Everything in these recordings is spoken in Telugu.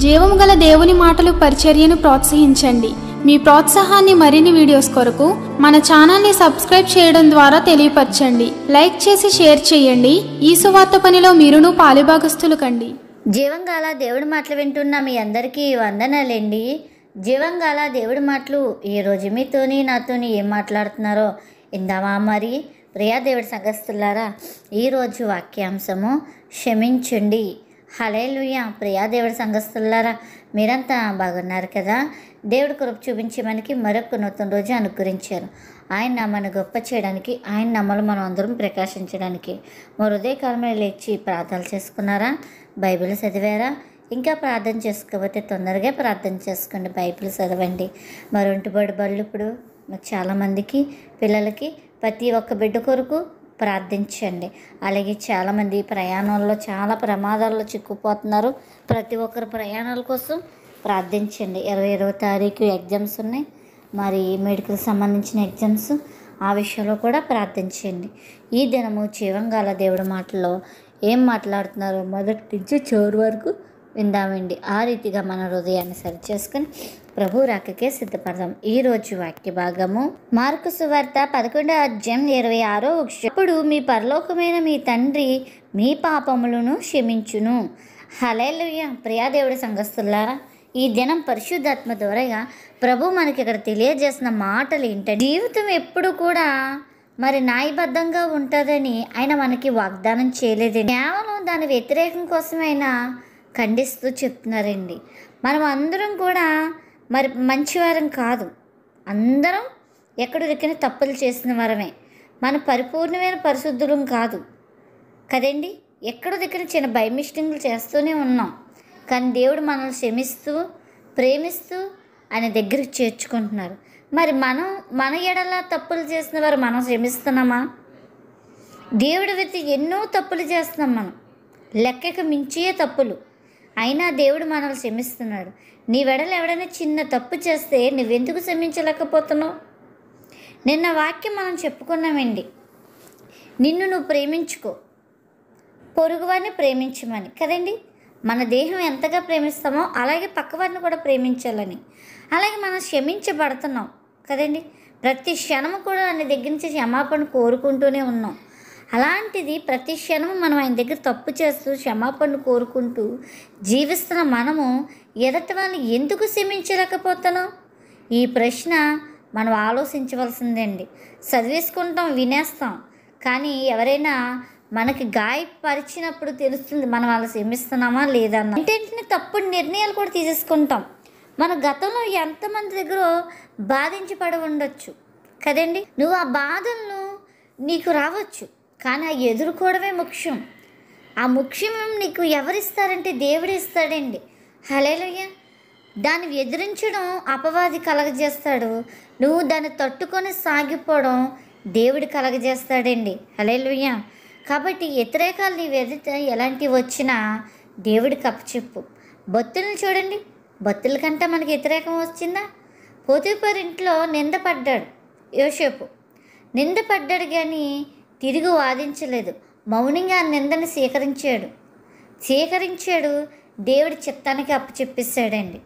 జీవము గల దేవుని మాటలు పరిచర్యను ప్రోత్సహించండి. మీ ప్రోత్సాహాన్ని మరిన్ని వీడియోస్ కొరకు మన ఛానల్ని సబ్స్క్రైబ్ చేయడం ద్వారా తెలియపరచండి. లైక్ చేసి షేర్ చేయండి. ఈ సువార్త పనిలో మీరును పాలుభాగస్తులు కండి. జీవంగాల దేవుడి మాటలు వింటున్న మీ అందరికీ వందనాలండి. జీవంగాల దేవుడి మాటలు ఈరోజు మీతోని నాతోని ఏం మాట్లాడుతున్నారో ఇందామా మరి. ప్రియా దేవుడి సంఘస్థులారా, ఈరోజు వాక్యాంశము క్షమించండి. హల్లెలూయా. ప్రియా దేవుడి సంఘస్థులారా, మీరంతా బాగున్నారు కదా? దేవుడి కృప చూపించి మనకి మరొక నూతన రోజు అనుగ్రహించారు. ఆయన నామాన్ని గొప్ప చేయడానికి, ఆయన నామాలు మనం అందరం ప్రకాశించడానికి మరో ఉదయకాలమే లేచి ప్రార్థనలు చేసుకున్నారా? బైబిల్ చదివారా? ఇంకా ప్రార్థన చేసుకోకపోతే తొందరగా ప్రార్థన చేసుకోండి, బైబిల్ చదవండి. మరొంటిబడి బళ్ళు ఇప్పుడు చాలామందికి పిల్లలకి ప్రతి ఒక్క బిడ్డ కొరకు ప్రార్థించండి. అలాగే చాలామంది ప్రయాణాల్లో చాలా ప్రమాదాల్లో చిక్కుపోతున్నారు. ప్రతి ఒక్కరు ప్రయాణాల కోసం ప్రార్థించండి. 20వ తారీఖు ఎగ్జామ్స్ ఉన్నాయి, మరి మెడికల్ సంబంధించిన ఎగ్జామ్స్, ఆ విషయంలో కూడా ప్రార్థించండి. ఈ దినము జీవంగాల దేవుడి మాటల్లో ఏం మాట్లాడుతున్నారో మొదటి నుంచి చివరి వరకు విందామండి. ఆ రీతిగా మన హృదయాన్ని సరిచేసుకొని ప్రభు రాకకే సిద్ధపడదాం. ఈరోజు వాక్య భాగము మార్కు సువార్త 11వ అధ్యాయం 26వ వచనం. అప్పుడు మీ పరలోకమైన మీ తండ్రి మీ పాపములను క్షమించును. హల్లెలూయా. ప్రియా దేవుడి సంఘస్థులారా, ఈ దినం పరిశుద్ధాత్మ ద్వారా ప్రభు మనకి ఇక్కడ తెలియజేసిన మాటలు ఏంటంటే, జీవితం ఎప్పుడు కూడా మరి న్యాయబద్ధంగా ఉంటుందని ఆయన మనకి వాగ్దానం చేయలేదండి. కేవలం దాని వ్యతిరేకం కోసమైనా ఖండిస్తూ చెప్తున్నారండి. మనం అందరం కూడా మరి మంచివారం కాదు, అందరం ఎక్కడ దొరికిన తప్పులు చేసిన వారమే. మన పరిపూర్ణమైన పరిశుద్ధులం కాదు కదండి. ఎక్కడ దగ్గర చిన్న భయమిష్టంగా చేస్తూనే ఉన్నాం. కానీ దేవుడు మనల్ని క్షమిస్తూ ప్రేమిస్తూ ఆయన దగ్గరికి చేర్చుకుంటున్నారు. మరి మన ఎడల తప్పులు చేసిన వారు మనం క్షమిస్తున్నామా? దేవుడి వ్యక్తి ఎన్నో తప్పులు చేస్తున్నాం మనం, లెక్కకు మించే తప్పులు. అయినా దేవుడు మనల్ని క్షమిస్తున్నాడు. నీ వెడలు ఎవడైనా చిన్న తప్పు చేస్తే నువ్వెందుకు క్షమించలేకపోతున్నావు? నిన్న వాక్యం మనం చెప్పుకున్నామండి, నిన్ను నువ్వు ప్రేమించుకో, పొరుగువారిని ప్రేమించమని కదండి. మన దేహం ఎంతగా ప్రేమిస్తామో అలాగే పక్కవారిని కూడా ప్రేమించాలని. అలాగే మనం క్షమించబడుతున్నాం కదండి. ప్రతి క్షణము కూడా ఆయన దగ్గర నుంచి క్షమాపణ కోరుకుంటూనే ఉన్నాం. అలాంటిది ప్రతి క్షణము మనం ఆయన దగ్గర తప్పు చేస్తూ క్షమాపణ కోరుకుంటూ జీవిస్తున్న మనము ఎదటి వాళ్ళని ఎందుకు క్షమించలేకపోతున్నాం? ఈ ప్రశ్న మనం ఆలోచించవలసిందండి. చదివేసుకుంటాం, వినేస్తాం, కానీ ఎవరైనా మనకి గాయపరిచినప్పుడు తెలుస్తుంది మనం వాళ్ళు క్షమిస్తున్నామా లేదా. ఏంటంటే తప్పుడు నిర్ణయాలు కూడా తీసేసుకుంటాం. మన గతంలో ఎంతమంది దగ్గర బాధించబడి ఉండొచ్చు కదండి. నువ్వు ఆ బాధలను నీకు రావచ్చు, కానీ ఆ ఎదుర్కోవడమే ముఖ్యం. ఆ ముఖ్యం నీకు ఎవరిస్తారంటే దేవుడు ఇస్తాడండి. హల్లెలూయా. దాన్ని ఎదిరించడం అపవాది కలగజేస్తాడు, నువ్వు దాన్ని తట్టుకొని సాగిపోవడం దేవుడు కలగజేస్తాడండి. హల్లెలూయా. కాబట్టి వ్యతిరేకాలు నీ ఎదుట ఎలాంటివి వచ్చినా దేవుడికి అప్పచెప్పు. భక్తులను చూడండి, భక్తుల కంటే మనకి వ్యతిరేకం వచ్చిందా? పోతీఫరు ఇంట్లో నిందపడ్డాడు యోసేపు, నిందపడ్డాడు కానీ తిరిగి వాదించలేదు. మౌనంగా ఆ నిందని స్వీకరించాడు. దేవుడి చిత్తానికి అప్పచెప్పేశాడండి.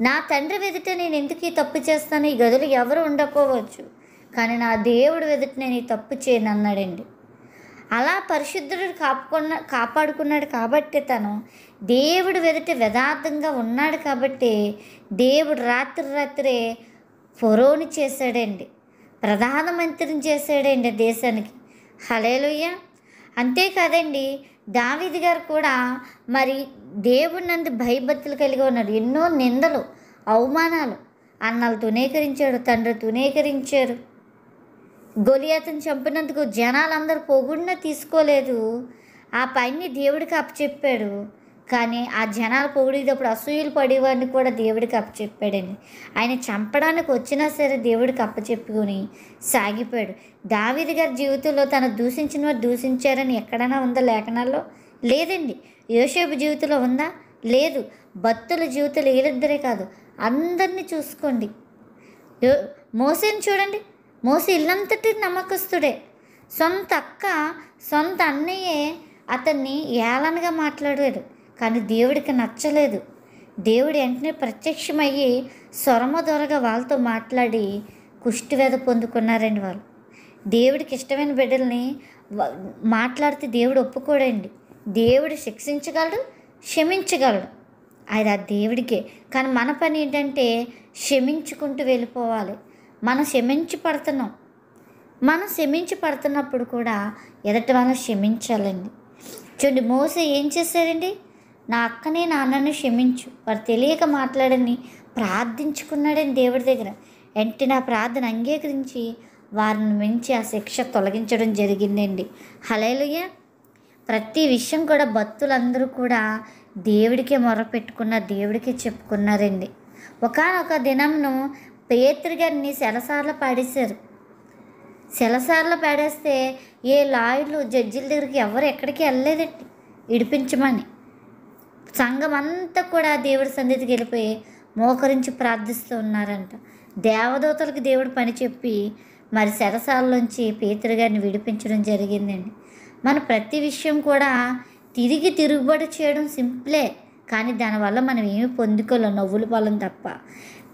నా తండ్రి ఎదుట నేను ఎందుకు ఈ తప్పు చేస్తాను? ఈ గదులు ఎవరు ఉండకపోవచ్చు, కానీ నా దేవుడు ఎదుట నేను ఈ తప్పు చేయను అన్నాడండి. అలా పరిశుద్ధుడు కాపాడుకున్నాడు కాబట్టి, తను దేవుడు ఎదుట యథార్థంగా ఉన్నాడు కాబట్టి దేవుడు రాత్రే ఫరోని చేశాడండి, ప్రధానమంత్రిని చేశాడండి దేశానికి. హల్లెలూయా. అంతేకాదండి, దావీదు గారు కూడా మరి దేవుడి నందు భయభక్తులు కలిగి ఉన్నాడు. ఎన్నో నిందలు, అవమానాలు, అన్నలు తునీకరించాడు, తండ్రి తునీకరించారు. గొలియాతుని చంపినందుకు జనాలందరూ పొగుడిన తీసుకోలేదు. ఆ పైని దేవుడికి అప్పచెప్పాడు. కానీ ఆ జనాలు పొగిడేటప్పుడు అసూయలు పడేవాడిని కూడా దేవుడికి అప్పచెప్పాడండి. ఆయన చంపడానికి వచ్చినా సరే దేవుడికి అప్పచెప్పుకొని సాగిపోయాడు. దావీదు గారి జీవితంలో తను దూషించిన వారు దూషించారని ఎక్కడైనా ఉందా లేఖనాల్లో? లేదండి. యోసేపు జీవితంలో ఉందా? లేదు. భక్తుల జీవితంలో వీళ్ళిద్దరే కాదు, అందరినీ చూసుకోండి. మోసేని చూడండి, మోసే ఇల్లంతటి నమ్మకస్తుడే. సొంత అక్క, సొంత అన్నయ్యే అతన్ని ఏలనగా మాట్లాడారు, కానీ దేవుడికి నచ్చలేదు. దేవుడు వెంటనే ప్రత్యక్షమయ్యి సొరమదొరగా వాళ్ళతో మాట్లాడి కుష్టివేద పొందుకున్నారండి వాళ్ళు. దేవుడికి ఇష్టమైన బిడ్డల్ని మాట్లాడితే దేవుడు ఒప్పుకోడండి. దేవుడు శిక్షించగలడు, క్షమించగలడు, అది ఆ దేవుడికే. కానీ మన పని ఏంటంటే క్షమించుకుంటూ వెళ్ళిపోవాలి. మనం క్షమించి పడుతున్నప్పుడు కూడా ఎదుటి వాళ్ళని క్షమించాలండి. చూడండి, మోసే ఏం చేశాడండి? నా అక్కని నాన్నని క్షమించు, వారు తెలియక మాట్లాడని ప్రార్థించుకున్నాడని దేవుడి దగ్గర. వెంటనే ఆ ప్రార్థన అంగీకరించి వారిని మించి ఆ శిక్ష తొలగించడం జరిగిందండి. హల్లెలూయా. ప్రతి విషయం కూడా భక్తులందరూ కూడా దేవుడికే మొరపెట్టుకున్న, దేవుడికే చెప్పుకున్నారండి. ఒకానొక దినంను పేతురు గారిని సెలసార్లు పాడేశారు. సెలసార్లు పాడేస్తే ఏ లాయర్లు జడ్జిల దగ్గరికి ఎవరు ఎక్కడికి వెళ్ళలేదండి విడిపించమని. సంఘం అంతా కూడా దేవుడి సన్నిధికి వెళ్ళిపోయి మోకరించి ప్రార్థిస్తూ ఉన్నారంట. దేవదూతలకు దేవుడు పని చెప్పి మరి సెరసాలలోంచి పేతురు గారిని విడిపించడం జరిగిందండి. మన ప్రతి విషయం కూడా తిరుగుబడి చేయడం సింపులే, కానీ దానివల్ల మనం ఏమి పొందుకోలేం, నవ్వులు పాలం తప్ప.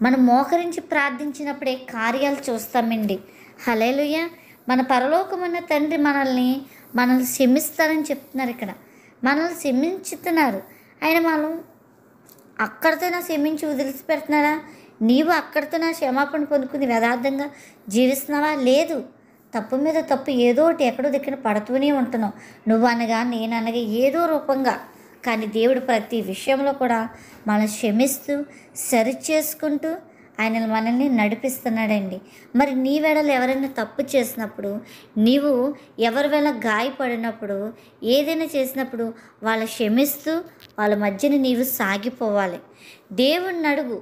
మనం మోకరించి ప్రార్థించినప్పుడే కార్యాలు చూస్తామండి. హల్లెలూయా. మన పరలోకమున్న తండ్రి మనల్ని క్షమిస్తారని చెప్తున్నారు ఇక్కడ. మనల్ని క్షమించుతున్నారు ఆయన. మనం అక్కడితో నా క్షమించి వదిలిపెడుతున్నారా? నీవు అక్కడితో నా క్షమాపణ పొందుకుని యథార్థంగా జీవిస్తున్నావా? లేదు. తప్పు మీద తప్పు ఏదో ఒకటి ఎక్కడో దగ్గర పడుతూనే ఉంటున్నావు, నువ్వు అనగా నేననగా ఏదో రూపంగా. కానీ దేవుడు ప్రతి విషయంలో కూడా మనం క్షమిస్తూ సరిచేసుకుంటూ ఆయన మనల్ని నడిపిస్తున్నాడండి. మరి నీ వెడలు ఎవరైనా తప్పు చేసినప్పుడు, నీవు ఎవరి వేళ గాయపడినప్పుడు, ఏదైనా చేసినప్పుడు వాళ్ళు క్షమిస్తూ వాళ్ళ మధ్యన నీవు సాగిపోవాలి. దేవుడిని అడుగు,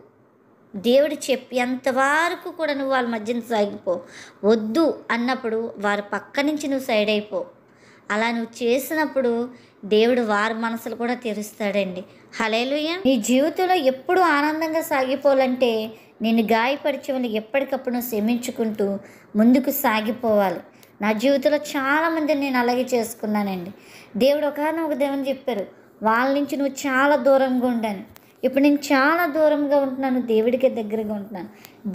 దేవుడు చెప్పేంతవరకు కూడా నువ్వు వాళ్ళ మధ్యన సాగిపో. వద్దు అన్నప్పుడు వారి పక్క నుంచి నువ్వు సైడ్ అయిపో. అలా నువ్వు చేసినప్పుడు దేవుడు వారి మనసులు కూడా తెరుస్తాడండి. హల్లెలూయా. నీ జీవితంలో ఎప్పుడు ఆనందంగా సాగిపోవాలంటే నిన్ను గాయపరిచే వాళ్ళు ఎప్పటికప్పుడు నువ్వు క్షమించుకుంటూ ముందుకు సాగిపోవాలి. నా జీవితంలో చాలామందిని నేను అలాగే చేసుకున్నానండి. దేవుడు ఒక దేవుని చెప్పారు, వాళ్ళ నుంచి నువ్వు చాలా దూరంగా ఉండాను. ఇప్పుడు నేను చాలా దూరంగా ఉంటున్నాను, దేవుడికి దగ్గరగా ఉంటున్నాను.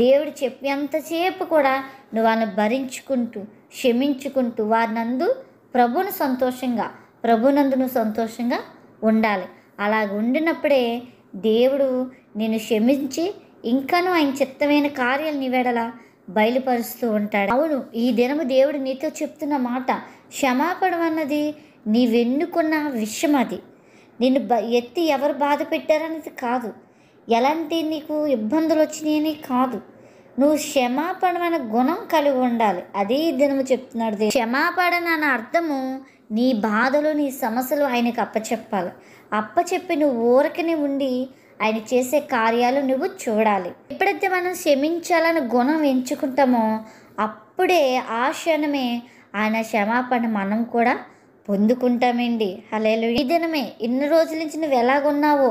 దేవుడు చెప్పేంతసేపు కూడా నువ్వు వాళ్ళని భరించుకుంటూ క్షమించుకుంటూ వారినందు ప్రభునందు నువ్వు సంతోషంగా ఉండాలి. అలాగ ఉండినప్పుడే దేవుడు నిన్ను క్షమించి ఇంకాను ఆయన చిత్తమైన కార్యాలు నీ వెడల బయలుపరుస్తూ ఉంటాడు. అవును, ఈ దినము దేవుడు నీతో చెప్తున్న మాట, క్షమాపణ అన్నది నీవెన్నుకున్న విషయం. అది నిన్ను ఎత్తి ఎవరు బాధ పెట్టారనేది కాదు, ఎలాంటి నీకు ఇబ్బందులు వచ్చినాయని కాదు, నువ్వు క్షమాపణ గుణం కలిగి ఉండాలి. అదే దినము చెప్తున్నాడు. క్షమాపణ అన్న అర్థము నీ బాధలు నీ సమస్యలు ఆయనకు అప్పచెప్పి నువ్వు ఊరకనే ఉండి ఆయన చేసే కార్యాలు నువ్వు చూడాలి. ఎప్పుడైతే మనం క్షమించాలని గుణం ఎంచుకుంటామో అప్పుడే ఆ క్షణమే ఆయన క్షమాపణ మనం కూడా పొందుకుంటామండి. హల్లెలూయా. ఈ దినమే ఇన్ని రోజుల నుంచి నువ్వు ఎలాగున్నావో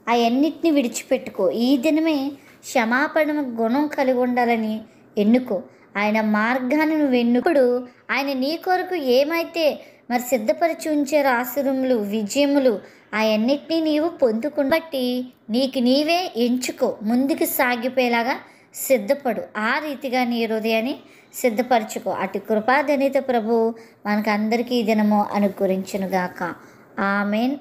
అవన్నిటిని విడిచిపెట్టుకో. ఈ దినమే క్షమాపణ గుణం కలిగి ఉండాలని ఎన్నుకో. ఆయన మార్గాన్ని నువ్వు ఎన్నుకుడు ఆయన నీ కొరకు ఏమైతే మరి సిద్ధపరిచి ఉంచారో ఆశీర్వాదములు, విజయములు అవన్నిటినీ నీవు పొందుకుని నీకు నీవే ఎంచుకో, ముందుకు సాగిపోయేలాగా సిద్ధపడు. ఆ రీతిగా నీ హృదయాన్ని సిద్ధపరచుకో. అటు కృపాధనిత ప్రభు మనకు అందరికీ ఈ దినము అనుగ్రహించునుగాక. ఆమేన్.